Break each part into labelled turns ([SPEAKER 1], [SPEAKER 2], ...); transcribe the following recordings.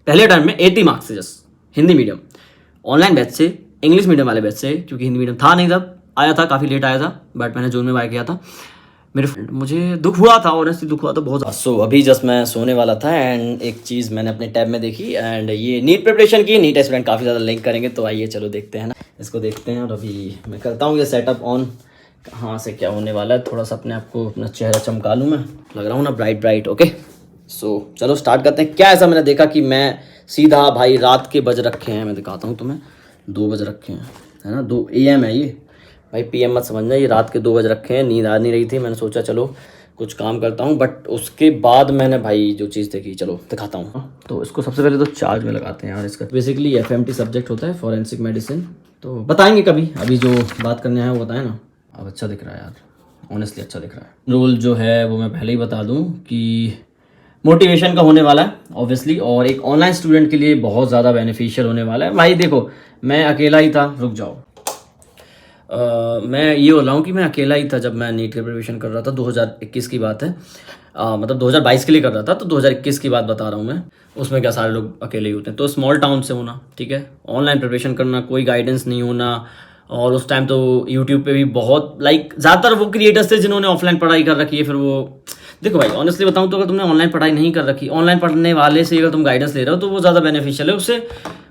[SPEAKER 1] पहले टाइम में 80 मार्क्स से just Hindi medium, online batch से, इंग्लिश मीडियम वाले बैच से, क्योंकि हिंदी मीडियम था नहीं तब, आया था काफ़ी लेट आया था, बट मैंने जून में बाय किया था। मेरे फ्रेंड, मुझे दुख हुआ था, ऑनेस्टली दुख हुआ था बहुत। सो अभी जस्ट मैं सोने वाला था एंड एक चीज़ मैंने अपने टैब में देखी एंड ये नीट प्रिपरेशन की, नीट स्टूडेंट काफ़ी ज़्यादा लिंक करेंगे, तो आइए चलो देखते हैं ना, इसको देखते हैं। और अभी मैं करता हूँ ये सेटअप ऑन, कहाँ से क्या होने वाला है, थोड़ा सा अपने आप को अपना चेहरा चमका लूँ, मैं लग रहा हूँ ना ब्राइट ब्राइट। ओके सो चलो स्टार्ट करते हैं। क्या ऐसा मैंने देखा कि मैं सीधा भाई रात के बज रखे हैं, मैं दिखाता हूँ तुम्हें, 2 बज रखे हैं, है ना, 2 AM है ये भाई, PM मत समझना, ये रात के 2 बज रखे हैं, नींद आ नहीं रही थी, मैंने सोचा चलो कुछ काम करता हूँ, बट उसके बाद मैंने भाई जो चीज़ देखी, चलो दिखाता हूँ। तो इसको सबसे पहले तो चार्ज में लगाते हैं यार। इसका बेसिकली FMT सब्जेक्ट होता है, फॉरेंसिक मेडिसिन, तो बताएंगे कभी, अभी जो बात करने आए वो बताएं ना। अब अच्छा दिख रहा है यार, ऑनेस्टली अच्छा दिख रहा है। रोल जो है वो मैं पहले ही बता दूँ कि मोटिवेशन का होने वाला है ऑब्वियसली, और एक ऑनलाइन स्टूडेंट के लिए बहुत ज़्यादा बेनिफिशियल होने वाला है। भाई देखो मैं अकेला ही था, रुक जाओ, मैं ये बोल रहा हूँ कि मैं अकेला ही था जब मैं नीट की प्रिपरेशन कर रहा था, 2021 की बात है, मतलब 2022 के लिए कर रहा था, तो 2021 की बात बता रहा हूँ मैं। उसमें क्या सारे लोग अकेले ही होते हैं, तो स्मॉल टाउन से होना, ठीक है, ऑनलाइन प्रिपरेशन करना, कोई गाइडेंस नहीं होना, और उस टाइम तो यूट्यूब पे भी बहुत ज़्यादातर वो क्रिएटर्स थे जिन्होंने ऑफलाइन पढ़ाई कर रखी है। फिर वो देखो भाई ऑनेस्टली बताऊँ तो अगर तुमने ऑनलाइन पढ़ाई नहीं कर रखी, ऑनलाइन पढ़ने वाले से अगर तुम गाइडेंस ले रहे हो तो वो ज़्यादा बेनिफिशियल है।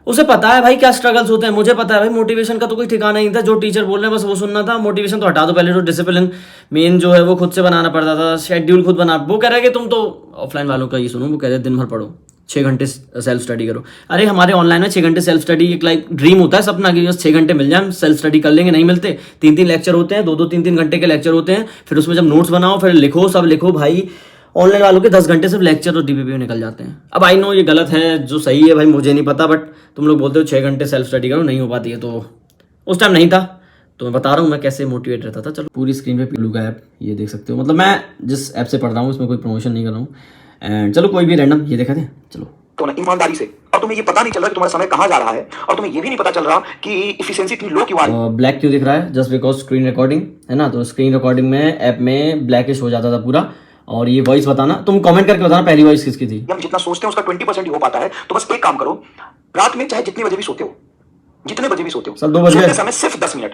[SPEAKER 1] उसे पता है भाई क्या स्ट्रगल्स होते हैं, मुझे पता है भाई, मोटिवेशन का तो कोई ठिकाना नहीं था, जो टीचर बोल रहे हैं बस वो सुनना था। मोटिवेशन तो हटा दो, पहले तो डिसिप्लिन मेन जो है वो खुद से बनाना पड़ता था, शेड्यूल खुद बना। वो कह रहे हैं कि तुम तो ऑफलाइन वालों का ये सुनो, वो कह रहे हैं दिन भर पढ़ो, 6 घंटे सेल्फ स्टडी करो। अरे हमारे ऑनलाइन में 6 घंटे सेल्फ स्टडी एक लाइक ड्रीम होता है, सपना कि बस 6 घंटे मिल जाए, हम सेल्फ स्टडी कर लेंगे, नहीं मिलते। 3-3 लेक्चर होते हैं, 2-2 3-3 घंटे के लेक्चर होते हैं, फिर उसमें जब नोट्स बनाओ फिर लिखो, सब लिखो भाई। ऑनलाइन वालों के 10 घंटे सिर्फ लेक्चर और DPP में निकल जाते हैं। अब आई नो ये गलत है, जो सही है भाई मुझे नहीं पता, बट तुम लोग बोलते हो 6 घंटे सेल्फ स्टडी करो, नहीं हो पाती है, तो उस टाइम नहीं था, तो मैं बता रहा हूँ मैं कैसे मोटिवेट रहता था। चलो पूरी स्क्रीन पे पिलू का ऐप ये देख सकते हो, मतलब मैं जिस ऐप से पढ़ रहा हूँ उसमें कोई प्रमोशन नहीं कर रहा हूँ, एंड चलो कोई भी रैंडम ये देखा थे, चलो
[SPEAKER 2] तो ना ईमानदारी से, और तुम्हें ये पता नहीं चल रहा कि तुम्हारा समय कहाँ जा रहा है, और तुम्हें ये भी नहीं पता चल रहा कि इफिशिएंसी इतनी लो क्यों आ रही है।
[SPEAKER 1] ब्लैक क्यों दिख रहा है? जस्ट बिकॉज स्क्रीन रिकॉर्डिंग है ना, तो स्क्रीन रिकॉर्डिंग में ऐप में ब्लैकिश हो जाता था पूरा। और ये वॉइस बताना, तुम कमेंट करके बताना पहली वॉइस किसकी थी।
[SPEAKER 2] हम जितना सोचते हैं उसका 20% ही हो पाता है। तो बस एक काम करो, रात में चाहे जितने बजे भी सोते हो, जितने बजे भी सोते हो,
[SPEAKER 1] सब 2 बजे
[SPEAKER 2] सोते समय सिर्फ 10 मिनट,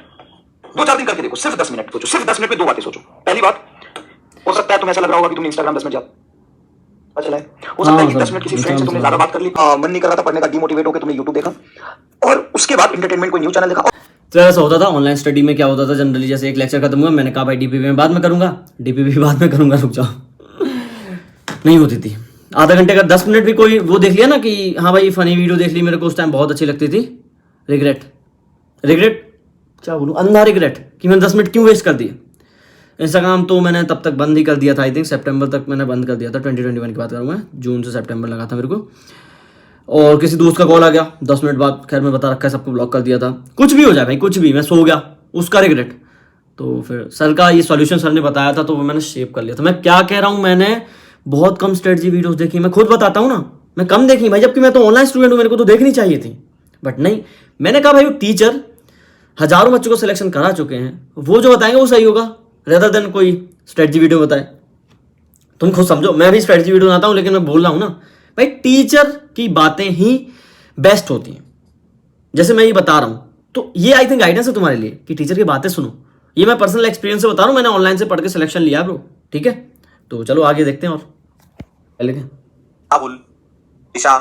[SPEAKER 2] 2-4 दिन करके देखो, सिर्फ 10 मिनट सोचो, सिर्फ 10 मिनट में 2 बातें सोचो। पहली बात, हो सकता है तुम्हें ऐसा लग रहा होगा कि तुमने इंस्टाग्राम 10 मिनट चला है, हो सकता है कि 10 मिनट किसी फ्रेंड से तुमने ज्यादा बात कर ली, मन नहीं कर रहा था पढ़ने का, डिमोटिवेट होकर तुमने यूट्यूब देखा, और उसके बाद एंटरटेनमेंट कोई न्यूज चैनल देखा।
[SPEAKER 1] तो ऐसा होता था ऑनलाइन स्टडी में। क्या होता था जनरली, जैसे एक लेक्चर खत्म हुआ, मैंने कहा भाई DPP में बाद में करूंगा, DPP बाद में करूंगा, रुक जाओ, नहीं होती थी। आधा घंटे का 10 मिनट भी कोई वो देख लिया ना कि हाँ भाई फनी वीडियो देख ली, मेरे को उस टाइम बहुत अच्छी लगती थी, रिग्रेट क्या बोलूँ, अंधा रिग्रेट कि मैंने 10 मिनट क्यों वेस्ट कर दिए। इंस्टाग्राम तो मैंने तब तक बंद ही कर दिया था, आई थिंक सितंबर तक मैंने बंद कर दिया था, 2021 की बात करूँ मैं, जून से सितंबर लगा था मेरे को। और किसी दोस्त का कॉल आ गया 10 मिनट बाद, खैर मैं बता रखा है सबको, ब्लॉक कर दिया था। कुछ भी हो जाए भाई, कुछ भी, मैं सो गया, उसका रिग्रेट। तो फिर सर का ये सॉल्यूशन सर ने बताया था, तो वो मैंने शेप कर लिया था। मैं क्या कह रहा हूँ, मैंने बहुत कम स्ट्रेटजी वीडियोस देखी, मैं खुद बताता हूँ ना, मैं कम देखी भाई, जबकि मैं तो ऑनलाइन स्टूडेंट हूँ, मेरे को तो देखनी चाहिए थी, बट नहीं। मैंने कहा भाई वो टीचर हजारों बच्चों को सिलेक्शन करा चुके हैं, वो जो बताएंगे वो सही होगा, रेदर देन कोई स्ट्रेटजी वीडियो बताए। तुम खुद समझो, मैं भी स्ट्रेटजी वीडियो बनाता हूँ, लेकिन मैं बोल रहा हूँ ना भाई, टीचर की बातें ही बेस्ट होती हैं, जैसे मैं ये बता रहा हूँ। तो ये आई थिंक गाइडेंस है तुम्हारे लिए कि टीचर की बातें सुनो। ये मैं पर्सनल एक्सपीरियंस से बता रहा हूँ, मैंने ऑनलाइन से पढ़ के सिलेक्शन लिया ब्रो, ठीक है। तो चलो आगे देखते हैं। और
[SPEAKER 2] राहुल, दिशा,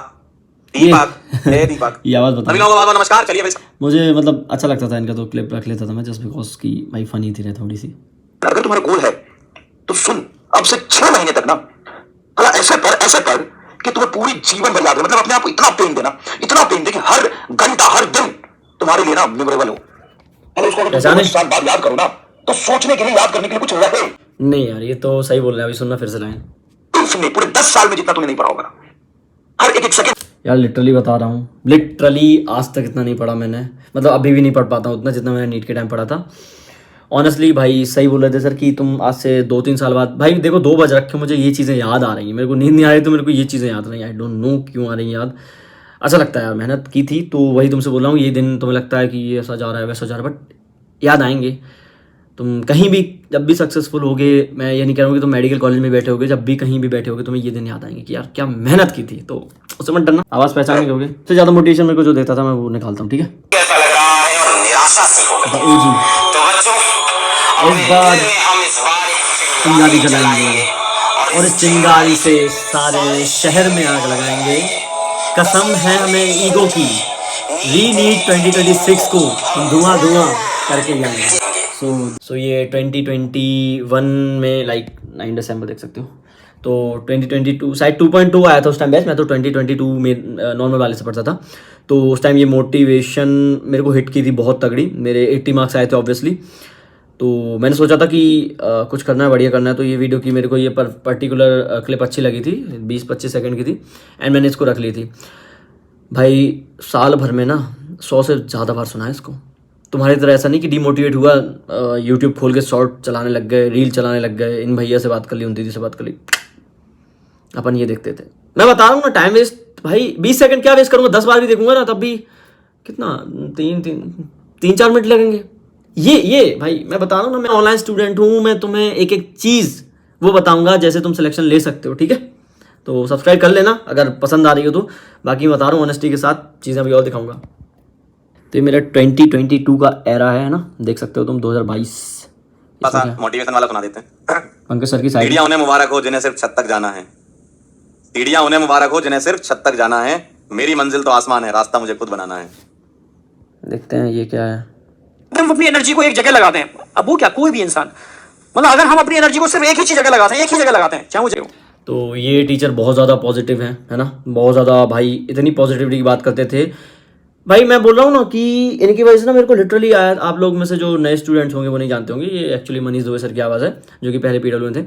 [SPEAKER 2] दीपक, दीपक,
[SPEAKER 1] ये आवाज बता,
[SPEAKER 2] नमस्कार। चलिए
[SPEAKER 1] मुझे मतलब अच्छा लगता था इनका, तो क्लिप रख लेता था मैं, जस्ट बिकॉज की भाई फनी थी थोड़ी सी।
[SPEAKER 2] अगर तुम्हारा गोल है तो सुन, अब से 6 महीने तक ना भला ऐसे पढ़ कि तुम्हें पूरी जीवन भर याद रहे। मतलब अपने आप को इतना पेन देना, इतना पेन दे कि हर घंटा हर दिन तुम्हारे लिए ना मेमोरेबल हो। अगर उसको अगर 10 साल बाद याद करो ना, तो सोचने के लिए, याद करने के लिए कुछ रहे
[SPEAKER 1] नहीं। यार ये तो सही बोल रहे हैं, अभी सुनना फिर से लाइन।
[SPEAKER 2] सुनने पूरे 10 साल में जितना तुमने नहीं पढ़ा होगा, हर एक सेकंड।
[SPEAKER 1] यार लिटरली बता रहा हूँ, लिटरली आज तक इतना नहीं पढ़ा मैंने, मतलब अभी भी नहीं पढ़ पाता हूँ उतना जितना मैंने नीट के टाइम पढ़ा था। ऑनेस्टली भाई सही बोल रहे थे सर कि तुम आज से 2-3 साल बाद, भाई देखो 2 बज रखे, मुझे ये चीज़ें याद आ रही हैं, मेरे को नींद नहीं आ रही तो मेरे को ये चीज़ें याद आ रही हैं, आई डोंट नो क्यों आ रही हैं याद। अच्छा लगता है यार, मेहनत की थी, तो वही तुमसे बोल रहा हूँ, ये दिन तुम्हें लगता है कि ये ऐसा जा रहा है वैसा जा रहा है, बट याद आएंगे। तुम कहीं भी जब भी सक्सेसफुल होगे, मैं ये नहीं कह रहा हूँ कि तुम मेडिकल कॉलेज में बैठे होगे, जब भी कहीं भी बैठे होगे तुम्हें ये दिन याद आएंगे कि यार क्या मेहनत की थी। तो उससे मत डरना, आवाज़ पहचान के होगे। सबसे ज़्यादा मोटिवेशन मेरे को जो देता था मैं वो निकालता हूँ, ठीक है।
[SPEAKER 2] कैसा लग रहा है और निराशा सी हो गई। तो बच्चों
[SPEAKER 1] इस बार
[SPEAKER 2] हम इस बार
[SPEAKER 1] चिंगारी जलाएंगे और इस चिंगारी से सारे शहर में आग लगाएंगे। कसम है हमें ईगो की, रीनीट 2026 को धुआं धुआं करके जाएंगे। सो ये 2021 में लाइक 9 दिसंबर देख सकते हो। तो 2022 शायद 2.2 आया था उस टाइम बैच, मैं तो 2022 में नॉर्मल वाले से पढ़ता था। तो उस टाइम ये मोटिवेशन मेरे को हिट की थी बहुत तगड़ी, मेरे 80 मार्क्स आए थे ऑब्वियसली। तो मैंने सोचा था कि कुछ करना है, बढ़िया करना है। तो ये वीडियो की मेरे को ये पर्टिकुलर क्लिप अच्छी लगी थी, 20-25 सेकंड की थी एंड मैंने इसको रख ली थी। भाई साल भर में ना 100 से ज़्यादा बार सुना है इसको। तुम्हारी तरह ऐसा नहीं कि डिमोटिवेट हुआ, यूट्यूब खोल के शॉर्ट चलाने लग गए, रील चलाने लग गए, इन भैया से बात कर ली, उन दीदी से बात कर ली। अपन ये देखते थे, मैं बता रहा हूँ ना, टाइम वेस्ट भाई 20 सेकंड क्या वेस्ट करूँगा, 10 बार भी देखूंगा ना तब भी कितना 3-4 मिनट लगेंगे। ये भाई मैं बता रहा हूँ ना, मैं ऑनलाइन स्टूडेंट हूँ, मैं तुम्हें एक एक चीज़ वो बताऊंगा जैसे तुम सिलेक्शन ले सकते हो, ठीक है। तो सब्सक्राइब कर लेना अगर पसंद आ रही हो तो। बाकी मैं बता रहा हूँ ऑनेस्टी के साथ, चीज़ें अभी और दिखाऊंगा। तो ये मेरा 2022 का एरा है ना, देख सकते हो तुम 2022।
[SPEAKER 2] मोटिवेशन वाला सुना देते हैं।
[SPEAKER 1] पंकज सर की साइड।
[SPEAKER 2] सीढ़ियां उन्हें मुबारक हो जिन्हें सिर्फ छत तक जाना है, सीढ़ियां उन्हें मुबारक हो जिन्हें सिर्फ छत तक जाना है, मेरी मंजिल तो आसमान है, रास्ता मुझे खुद बनाना है।
[SPEAKER 1] देखते हैं ये क्या है।
[SPEAKER 3] हम अपनी एनर्जी को एक जगह लगाते हैं, अब वो क्या, कोई भी इंसान, मतलब अगर हम अपनी एनर्जी को सिर्फ एक ही जगह लगाते हैं, एक ही जगह लगाते हैं, चाहे मुझे।
[SPEAKER 1] तो ये टीचर बहुत ज़्यादा पॉजिटिव है ना, बहुत ज़्यादा भाई, इतनी पॉजिटिविटी की बात करते थे भाई। मैं बोल रहा हूँ ना कि इनकी वजह से ना मेरे को लिटरली आया, आप लोग में से जो नए स्टूडेंट्स होंगे वो नहीं जानते होंगे, ये एक्चुअली मनीष दुबे सर की आवाज़ है जो कि पहले PW में थे।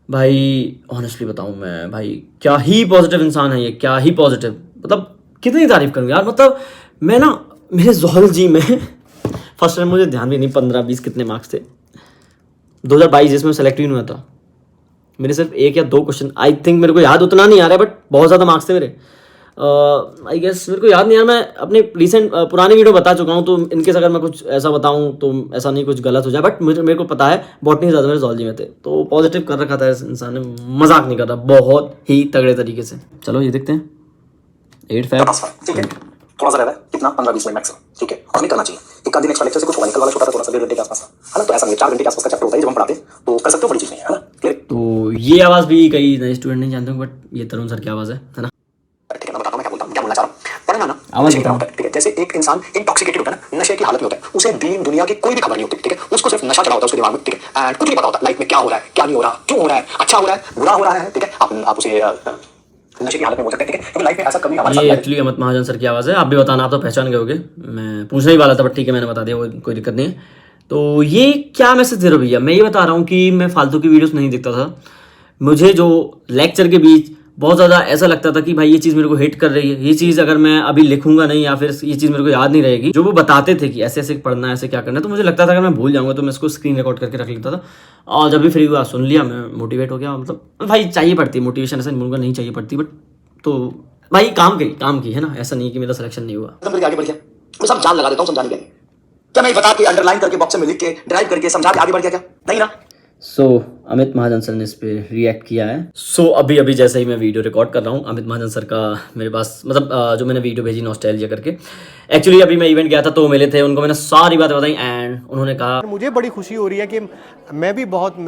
[SPEAKER 1] भाई ऑनेस्टली बताऊँ मैं, भाई क्या ही पॉजिटिव इंसान है ये, क्या ही पॉजिटिव, मतलब कितनी तारीफ करूँ यार। मतलब मैं ना, मेरे ज़ूलॉजी में फर्स्ट टाइम, मुझे ध्यान भी नहीं 15-20 कितने मार्क्स थे 2022 जिसमें सेलेक्ट ही नहीं हुआ था। मेरे सिर्फ 1 या 2 क्वेश्चन, आई थिंक, मेरे को याद उतना नहीं आ रहा है, बट बहुत ज़्यादा मार्क्स थे मेरे। आई गेस मेरे को याद नहीं यार, मैं अपने रिसेंट पुरानी वीडियो बता चुका हूँ, तो इनके अगर मैं कुछ ऐसा बताऊँ तो ऐसा नहीं कुछ गलत हो जाए, बट मेरे को पता है बॉटनी ज़्यादा मेरे ज़ूलॉजी में थे। तो पॉजिटिव कर रखा था इस इंसान ने, मजाक नहीं कर रहा, बहुत ही तगड़े तरीके से। चलो ये देखते हैं 8 फैब,
[SPEAKER 2] ठीक है, थोड़ा सा रहता है, कितना 15-20 मिनट मैक्सिमम, ठीक है, और हमें करना चाहिए। एक आध दिन एक्स्ट्रा लेक्चर से कुछ होगा, निकल वाला छोटा था, थोड़ा सा 1.5 घंटे के आसपास है ना, तो ऐसा नहीं 4 घंटे के आसपास का चैप्टर होता है जब हम पढ़ाते हैं, तो कर सकते हो, बड़ी चीज नहीं है ना, क्लियर।
[SPEAKER 1] तो ये आवाज़ भी कई नए स्टूडेंट नहीं जानते होंगे, बट ये तरुण सर की आवाज़ है ना।
[SPEAKER 2] ठीक है, मैं बताता हूँ मैं क्या बोलता हूँ, क्या बोलना चाह रहा हूँ। पढ़ना ना
[SPEAKER 1] आवाज़
[SPEAKER 2] बताओ, ठीक है, जैसे एक इंसान इंटॉक्सिकेटेड होता है ना, नशे की हालत में होता है, उसे दीन दुनिया की कोई भी खबर नहीं होती, ठीक है, उसको सिर्फ नशा चढ़ा होता है उसके दिमाग में, ठीक है, एंड कुछ नहीं पता होता लाइफ में क्या हो रहा है, क्या नहीं हो रहा, क्यों हो रहा है, अच्छा हो रहा है, बुरा हो रहा है, ठीक है, आप उसे नशे की हालत में बोल सकते हैं, ठीक है, क्योंकि लाइफ में ऐसा कभी हमारे साथ
[SPEAKER 1] ये एक्चुअली अमित महाजन सर की आवाज़ है, आप भी बताना, आप तो पहचान गए होगे, मैं पूछने ही वाला था बट ठीक है मैंने बता दिया, वो कोई दिक्कत नहीं है। तो ये क्या मैसेज दे रहा भैया, मैं ये बता रहा हूँ कि मैं फालतू की वीडियोस नहीं देखता था, मुझे जो लेक्चर के बीच बहुत ज़्यादा ऐसा लगता था कि भाई ये चीज़ मेरे को हिट कर रही है, ये चीज़ अगर मैं अभी लिखूंगा नहीं या फिर ये चीज़ मेरे को याद नहीं रहेगी, जो वो बताते थे कि ऐसे ऐसे पढ़ना है, ऐसे क्या करना है, तो मुझे लगता था अगर मैं भूल जाऊंगा तो मैं इसको स्क्रीन रिकॉर्ड करके रख लेता था, और जब भी फ्री हुआ सुन लिया, मैं मोटिवेट हो गया। मतलब भाई चाहिए पड़ती है मोटिवेशन, ऐसा नहीं बोलूँगा नहीं चाहिए पड़ती, बट तो भाई काम की है ना, ऐसा नहीं कि मेरा सिलेक्शन नहीं हुआ।
[SPEAKER 2] आगे बढ़ गया, मैं सब जान लगा देता हूँ समझाने के लिए, क्या मैं बता के अंडरलाइन करके बॉक्स में लिख के ड्राइव करके समझा के आगे बढ़ गया, क्या नहीं ना।
[SPEAKER 1] सो अमित महाजन सर ने इस पे रिएक्ट किया है। सो अभी जैसे ही मैं वीडियो रिकॉर्ड कर रहा हूँ, अमित महाजन सर का मेरे पास, मतलब जो मैंने वीडियो भेजी नॉस्टैल्जिया करके, एक्चुअली अभी मैं इवेंट गया था तो वो मिले थे, उनको मैंने सारी बातें बताई एंड उन्होंने कहा,
[SPEAKER 4] मुझे बड़ी खुशी हो रही है कि मैं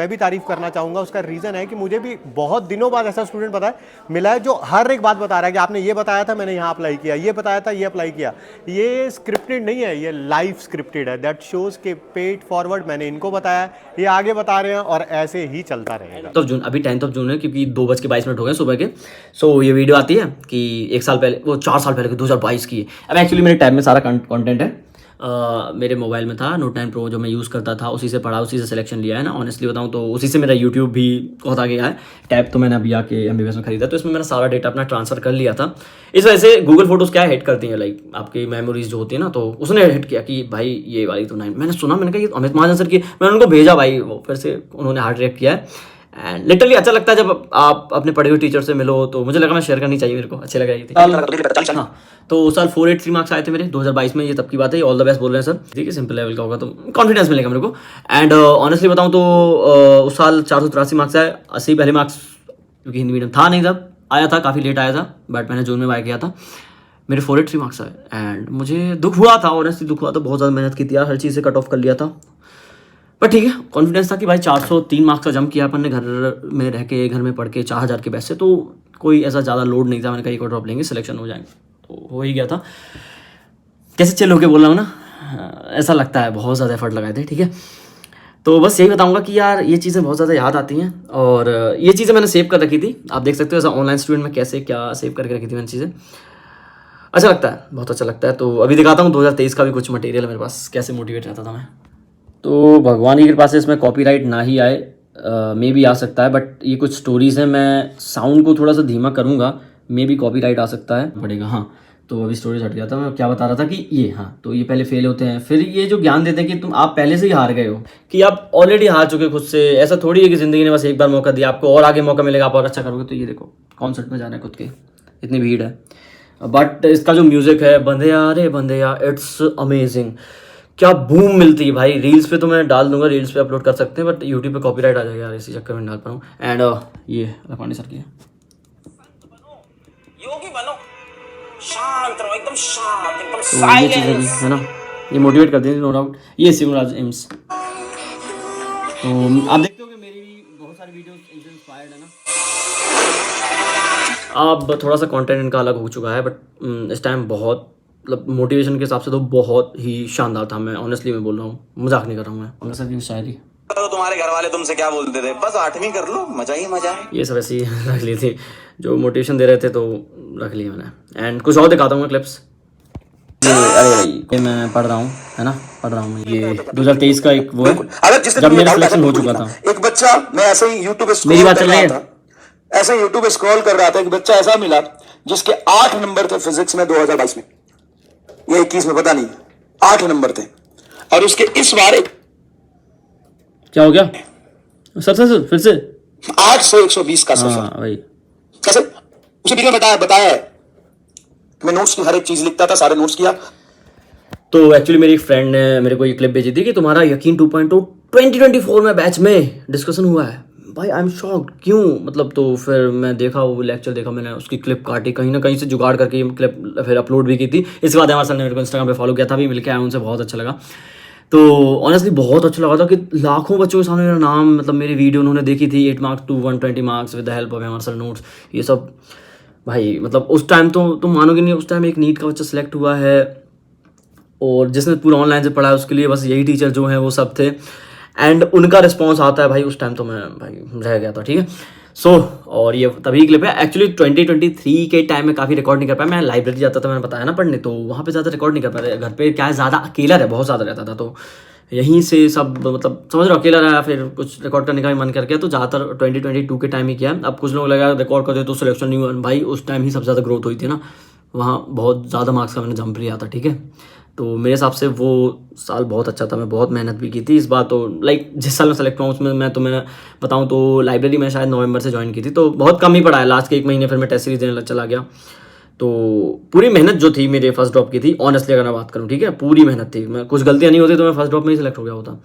[SPEAKER 4] भी तारीफ करना चाहूँगा। उसका रीज़न है कि मुझे भी बहुत दिनों बाद ऐसा स्टूडेंट पता है मिला है जो हर एक बात बता रहा है कि आपने ये बताया था, मैंने यहाँ अप्लाई किया, ये बताया था, ये अप्लाई किया। ये स्क्रिप्टेड नहीं है, ये लाइव स्क्रिप्टेड है। दैट शोज़ के पेड फॉरवर्ड मैंने इनको बताया, ये आगे बता रहे हैं और ऐसे ही चलता रहेगा।
[SPEAKER 1] तो जून, अभी 10 जून है, क्योंकि 2:22 हो गए सुबह के। सो ये वीडियो आती है कि 1 साल पहले, वो 4 साल पहले की 2022 की है। अब एक्चुअली मेरे टैब में सारा कंटेंट है, मेरे मोबाइल में था Note 9 Pro जो मैं यूज़ करता था, उसी से पढ़ा, उसी से सिलेक्शन लिया है ना। ऑनेस्टली बताऊँ तो उसी से मेरा यूट्यूब भी बहुत आगे गया है। टैब तो मैंने अभी आके MBBS में खरीदा, तो इसमें मैंने सारा डेटा अपना ट्रांसफर कर लिया था। इस वजह से गूगल फोटोज़ क्या हिट करती हैं, लाइक आपकी मेमोरीज जो होती है ना, तो उसने हिट किया कि भाई ये वाली तो 9, मैंने सुना, मैंने कहा ये अमित महाजन सर की, मैंने उनको भेजा भाई, वो फिर से उन्होंने हार्ड रिएक्ट किया है एंड लिटरली अच्छा लगता है जब आप अपने पढ़े हुए टीचर से मिलो, तो मुझे लगा मैं शेयर करनी चाहिए, मेरे को अच्छी लग रही थी। हाँ, तो उस साल 483 मार्क्स आए थे मेरे 2022 में, ये तब की बात है, ऑल द बेस्ट बोल रहे हैं सर, ठीक है, सिंपल लेवल का होगा तो कॉन्फिडेंस मिलेगा मेरे को। एंड ऑनेस्टली बताऊँ तो उस साल 483 मार्क्स आए, 80 पहले मार्क्स, क्योंकि हिंदी मीडियम था नहीं तब, आया था, काफ़ी लेट आया था, बट मैंने जून में बाय किया था, मेरे 483 मार्क्स आए। एंड मुझे दुख हुआ था, ऑनेस्टली दुख हुआ था, बहुत ज़्यादा मेहनत की थी यार, हर चीज़ से कट ऑफ कर लिया था, पर ठीक है, कॉन्फिडेंस था कि भाई 403 मार्क्स का जंप किया अपन ने, घर में रह के, घर में पढ़ के, 4000 के पैसे, तो कोई ऐसा ज़्यादा लोड नहीं था, मैंने कहा एक और ड्रॉप लेंगे सिलेक्शन हो जाएंगे, तो हो ही गया था। कैसे चिल होके बोल रहा हूँ ना, ऐसा लगता है, बहुत ज़्यादा एफर्ट लगाए थे, ठीक है। तो बस यही बताऊंगा कि यार ये चीज़ें बहुत ज़्यादा याद आती हैं, और ये चीज़ें मैंने सेव कर रखी थी, आप देख सकते हो ऐसा ऑनलाइन स्टूडेंट में कैसे क्या सेव करके रखी थी मैंने चीज़ें, अच्छा लगता है, बहुत अच्छा लगता है। तो अभी दिखाता हूँ 2023 का भी कुछ मटेरियल है मेरे पास, कैसे मोटिवेट रहता था मैं। तो भगवान की कृपा से इसमें कॉपीराइट ना ही आए, मे भी आ सकता है, बट ये कुछ स्टोरीज़ हैं, मैं साउंड को थोड़ा सा धीमा करूँगा, मे भी कॉपीराइट आ सकता है, पड़ेगा। हाँ, तो अभी स्टोरेज हट गया था, मैं क्या बता रहा था कि ये, हाँ, तो ये पहले फेल होते हैं, फिर ये जो ज्ञान देते हैं कि तुम आप पहले से ही हार गए हो, कि आप ऑलरेडी हार चुके खुद से, ऐसा थोड़ी है कि ज़िंदगी ने बस एक बार मौका दिया आपको और आगे मौका मिलेगा, आप और अच्छा करोगे। तो ये देखो कॉन्सर्ट में जाना है खुद के, इतनी भीड़ है, बट इसका जो म्यूज़िक है, बंदेया रे बंदेया, इट्स अमेजिंग, क्या बूम मिलती है भाई। रील्स पे तो मैं डाल दूंगा, रील्स पे अपलोड कर सकते हैं, बट यूट्यूब पे कॉपीराइट आ जाएगा यार, इसी चक्कर में डाल पा रहा हूँ। एंड ये लपानी सर की है,
[SPEAKER 3] योगी बनो, शांत रहो, एकदम शांत, एकदम
[SPEAKER 1] तो ये चीज़ें भी है ना, ये मोटिवेट करती है नो डाउट। ये शिवराज एम्स, तो आप देखते हो कि मेरी भी बहुत सारी वीडियोस इनसे इंस्पायर्ड है ना। अब थोड़ा सा कंटेंट इनका अलग हो चुका है, बट इस टाइम बहुत, मतलब मोटिवेशन के हिसाब से तो बहुत ही शानदार था, मैं ऑनेस्टली मैं बोल रहा हूँ, मजाक नहीं कर रहा हूँ मैं, ऑनेस्टली की शायरी।
[SPEAKER 5] तो तुम्हारे घर वाले तुमसे क्या बोलते थे, बस 8वीं कर लो, मजा ही मजा है।
[SPEAKER 1] ये सब ऐसे ही रख ली थी, जो मोटिवेशन दे रहे थे तो रख लिया मैंने। एंड कुछ और दिखाता हूँ मैं क्लिप्स। अरे भाई ये मैं पढ़ रहा हूँ, है ना, पढ़ रहा हूँ, ये 2023 का एक वो है,
[SPEAKER 2] अगर जिस दिन
[SPEAKER 1] जब
[SPEAKER 2] मुझे
[SPEAKER 1] मेरा
[SPEAKER 2] डाउट आया
[SPEAKER 1] सिलेक्शन हो
[SPEAKER 2] था,
[SPEAKER 1] चुका था।
[SPEAKER 2] एक बच्चा, मैं ऐसे ही यूट्यूब
[SPEAKER 1] मेरी बात चल रही है?
[SPEAKER 2] ऐसे ही यूट्यूब स्क्रॉल कर रहा था, एक बच्चा ऐसा मिला जिसके 8 नंबर थे फिजिक्स में 2022 में या 21 में, पता नहीं, 8 नंबर थे, और उसके इस बार
[SPEAKER 1] क्या हो गया सर फिर से
[SPEAKER 2] 800 120 का सफर।
[SPEAKER 1] हाँ भाई,
[SPEAKER 2] कैसे उसे वीडियो में बताया है, मैं नोट्स की हर एक चीज लिखता था, सारे नोट्स किया।
[SPEAKER 1] तो एक्चुअली मेरी फ्रेंड ने मेरे को ये क्लिप भेजी थी कि तुम्हारा यकीन 2.0 2024 में बैच में डिस्कशन हुआ है। भाई आई एम शॉक्ड, क्यों, मतलब, तो फिर मैं देखा वो लेक्चर देखा, मैंने उसकी क्लिप काटी, कहीं ना कहीं से जुगाड़ करके ये क्लिप फिर अपलोड भी की थी। इसके बाद हमारे सर ने मेरे को इंस्टाग्राम पे फॉलो किया था, भी मिल के आया उनसे, बहुत अच्छा लगा। तो ऑनेस्टली बहुत अच्छा लगा था कि लाखों बच्चों के सामने मेरा नाम, मतलब मेरी वीडियो उन्होंने देखी थी, 8 marks to 120 marks with the help of हमारे सर नोट्स, ये सब। भाई मतलब उस टाइम तो तुम मानोगे नहीं, उस टाइम एक नीट का बच्चा सेलेक्ट हुआ है, और जिसने पूरा ऑनलाइन से पढ़ा है उसके लिए बस यही टीचर जो हैं वो सब थे, एंड उनका रिस्पॉन्स आता है भाई, उस टाइम तो मैं भाई रह गया था, ठीक है। सो और ये तभी क्लिप है। एक्चुअली 2023 के टाइम में काफ़ी रिकॉर्ड नहीं कर पाया, मैं लाइब्रेरी जाता था, मैंने बताया ना पढ़ने, तो वहाँ पे ज़्यादा रिकॉर्ड नहीं कर पाया, घर पे क्या है, ज़्यादा अकेला रहा, बहुत ज़्यादा रहता था, तो यहीं से सब, मतलब समझ रहे हो, अकेला रहा, फिर कुछ रिकॉर्ड करने का भी मन कर गया, तो ज़्यादातर 2022 के टाइम ही किया। अब कुछ लोग लगा रिकॉर्ड करते तो सिलेक्शन नहीं हुआ, भाई उस टाइम ही सबसे ज़्यादा ग्रोथ हुई थी ना, वहाँ बहुत ज़्यादा मार्क्स का मैंने जंप लिया था, ठीक है। तो मेरे हिसाब से वो साल बहुत अच्छा था, मैं बहुत मेहनत भी की थी इस बार, तो लाइक जिस साल मैं सेलेक्ट हुआ उसमें मैं बताऊं तो लाइब्रेरी में शायद नवंबर से ज्वाइन की थी, तो बहुत कम ही पढ़ा है, लास्ट के 1 महीने फिर मैं टेस्ट सीरीज देने चला गया। तो पूरी मेहनत जो थी मेरे फर्स्ट ड्रॉप की थी, ऑनेस्टली अगर मैं बात करूँ, ठीक है, पूरी मेहनत थी, मैं कुछ गलतियाँ नहीं होती तो मैं फर्स्ट ड्रॉप में ही सिलेक्ट हो गया होता।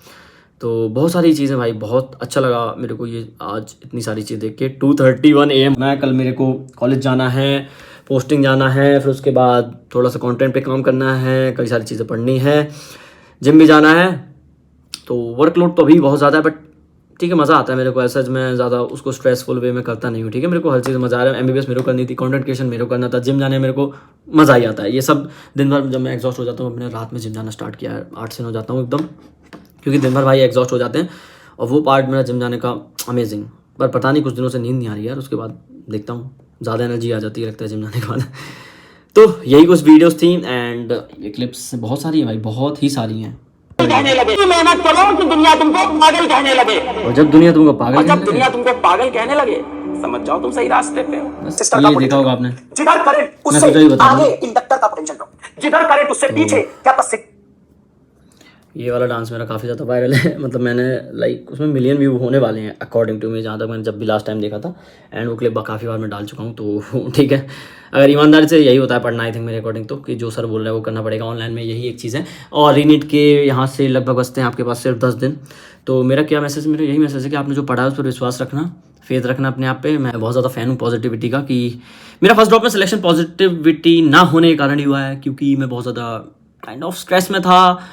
[SPEAKER 1] तो बहुत सारी चीज़ें भाई, बहुत अच्छा लगा मेरे को ये आज इतनी सारी चीज़ देख के। 2:31 AM मैं कल, मेरे को कॉलेज जाना है, पोस्टिंग जाना है, फिर उसके बाद थोड़ा सा कंटेंट पे काम करना है, कई सारी चीज़ें पढ़नी है, जिम भी जाना है, तो वर्कलोड तो अभी बहुत ज़्यादा है, बट ठीक है, मज़ा आता है मेरे को, ऐसा मैं ज़्यादा उसको स्ट्रेसफुल वे में करता नहीं हूँ, ठीक है। मेरे को हर चीज़ मज़ा आ रहा है, MBBS मेरे को करनी थी, कंटेंट क्रिएशन मेरे को करना था, जिम जाने मेरे को मज़ा ही आता है, ये सब दिन भर जब मैं एग्जॉस्ट हो जाता हूँ, अपने रात में जिम जाना स्टार्ट किया है, 8 से 9 जाता हूँ एकदम, क्योंकि दिन भर भाई एग्जॉस्ट हो जाते हैं, और वो पार्ट मेरा जिम जाने का अमेजिंग। पर पता नहीं कुछ दिनों से नींद नहीं आ रही यार, उसके बाद देखता हूँ ज़्यादा एनर्जी आ जाती है, लगता है जिम जाने के बाद। तो यही कुछ वीडियोस थी, एंड ये क्लिप्स बहुत सारी हैं भाई, बहुत ही सारी हैं।
[SPEAKER 3] कहने लगे मेहनत करो कि दुनिया तुमको पागल कहने लगे,
[SPEAKER 1] और जब दुनिया तुमको पागल
[SPEAKER 3] और जब
[SPEAKER 1] कहने
[SPEAKER 3] दुनिया
[SPEAKER 1] लगे,
[SPEAKER 3] तुमको पागल कहने लगे, समझ जाओ तुम सही रास्ते पे हो।
[SPEAKER 1] बस ये देखा होगा आपने,
[SPEAKER 2] जिधर करंट
[SPEAKER 1] मैं सोचा ही
[SPEAKER 2] उससे
[SPEAKER 1] बता दूं।
[SPEAKER 2] आगे इंडक्टर का पोटेंशियल ड्रॉप, जिधर करंट उससे पीछे कैपेसिटी।
[SPEAKER 1] ये वाला डांस मेरा काफ़ी ज़्यादा वायरल है मतलब मैंने लाइक उसमें मिलियन व्यू होने वाले हैं अकॉर्डिंग टू मी, जहाँ तक मैंने जब भी लास्ट टाइम देखा था। एंड वो क्लिप काफ़ी बार मैं डाल चुका हूँ, तो ठीक है। अगर ईमानदारी से यही होता है पढ़ना, आई थिंक मेरे अकॉर्डिंग तो, कि जो सर बोल रहे हैं वो करना पड़ेगा ऑनलाइन में, यही एक चीज़ है। और रीनीट के यहाँ से लगभग बचते हैं आपके पास सिर्फ 10 दिन। तो मेरा क्या मैसेज, मेरा यही मैसेज है कि आपने जो पढ़ा है उस पर विश्वास रखना, फेथ रखना अपने आप पे। मैं बहुत ज़्यादा फ़ैन हूँ पॉजिटिविटी का, कि मेरा फर्स्ट ड्रॉप में सिलेक्शन पॉजिटिविटी ना होने के कारण ही हुआ है, क्योंकि मैं बहुत ज़्यादा काइंड ऑफ स्ट्रेस में था।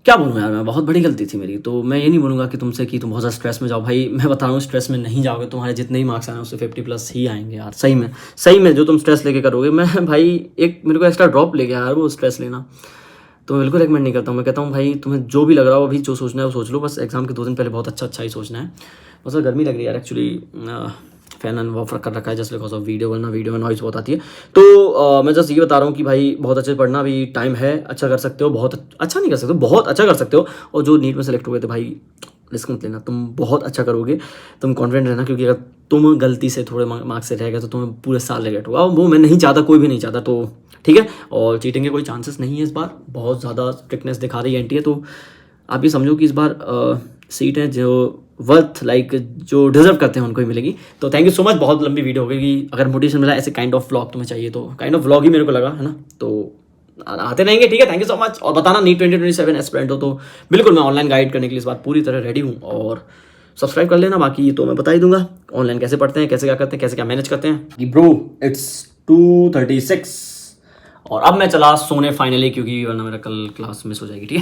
[SPEAKER 1] क्या बोलूँ यार, मैं बहुत बड़ी गलती थी मेरी। तो मैं ये नहीं बोलूँगा कि तुमसे कि तुम बहुत ज़्यादा स्ट्रेस में जाओ, भाई मैं बता रहा हूँ स्ट्रेस में नहीं जाओगे, तुम्हारे जितने ही मार्क्स आए उससे 50+ ही आएंगे यार, सही में जो तुम स्ट्रेस लेके करोगे। मैं भाई एक मेरे को एक्स्ट्रा ड्रॉप ले गया यार वो स्ट्रेस लेना, तो मैं बिल्कुल रिकमेंड नहीं करता हूँ। मैं कहता हूँ भाई तुम्हें जो भी लग रहा हो अभी जो सोचना है वो सोच लो, बस एग्जाम के 2 दिन पहले बहुत अच्छा ही सोचना है। बस गर्मी लग रही है यार एक्चुअली, फैन एन ऑफ कर रखा है जस्ट बिकॉज ऑफ वीडियो, वरना वीडियो में नॉइज़ बहुत आती है। तो मैं जस्ट ये बता रहा हूँ कि भाई बहुत अच्छे से पढ़ना, अभी टाइम है, अच्छा कर सकते हो, बहुत अच्छा नहीं कर सकते हो, बहुत अच्छा कर सकते हो। और जो नीट में सेलेक्ट हुए थे भाई रिस्क मत लेना, तुम बहुत अच्छा करोगे, तुम कॉन्फिडेंट रहना, क्योंकि अगर तुम गलती से थोड़े मार्क्स से रह गए तो तुम्हें पूरे साल रिग्रेट होगा। वो मैं नहीं चाहता, कोई भी नहीं चाहता, तो ठीक है। और चीटिंग के कोई चांसेस नहीं है इस बार, बहुत ज़्यादा स्ट्रिक्टनेस दिखा रही है एनटीए। तो आप ये समझो कि इस बार सीट है जो वर्थ लाइक जो डिजर्व करते हैं उनको ही मिलेगी। तो थैंक यू सो मच, बहुत लंबी वीडियो हो गई। अगर मोटिवेशन मिला ऐसे काइंड ऑफ व्लॉग तुम्हें चाहिए तो काइंड ऑफ व्लॉग ही मेरे को लगा, है ना, तो आते रहेंगे, ठीक है। Thank you so much. और बताना नीट 2027 एस्पिरेंट हो तो बिल्कुल मैं ऑनलाइन गाइड करने के लिए इस बार पूरी तरह रेडी हूँ। और सब्सक्राइब कर लेना, बाकी तो मैं बता ही दूंगा ऑनलाइन कैसे पढ़ते हैं, कैसे क्या करते हैं, कैसे क्या मैनेज करते हैं। ब्रो इट्स 2:36 और अब मैं चला सोने फाइनली, क्योंकि वरना मेरा कल क्लास मिस हो जाएगी, ठीक है।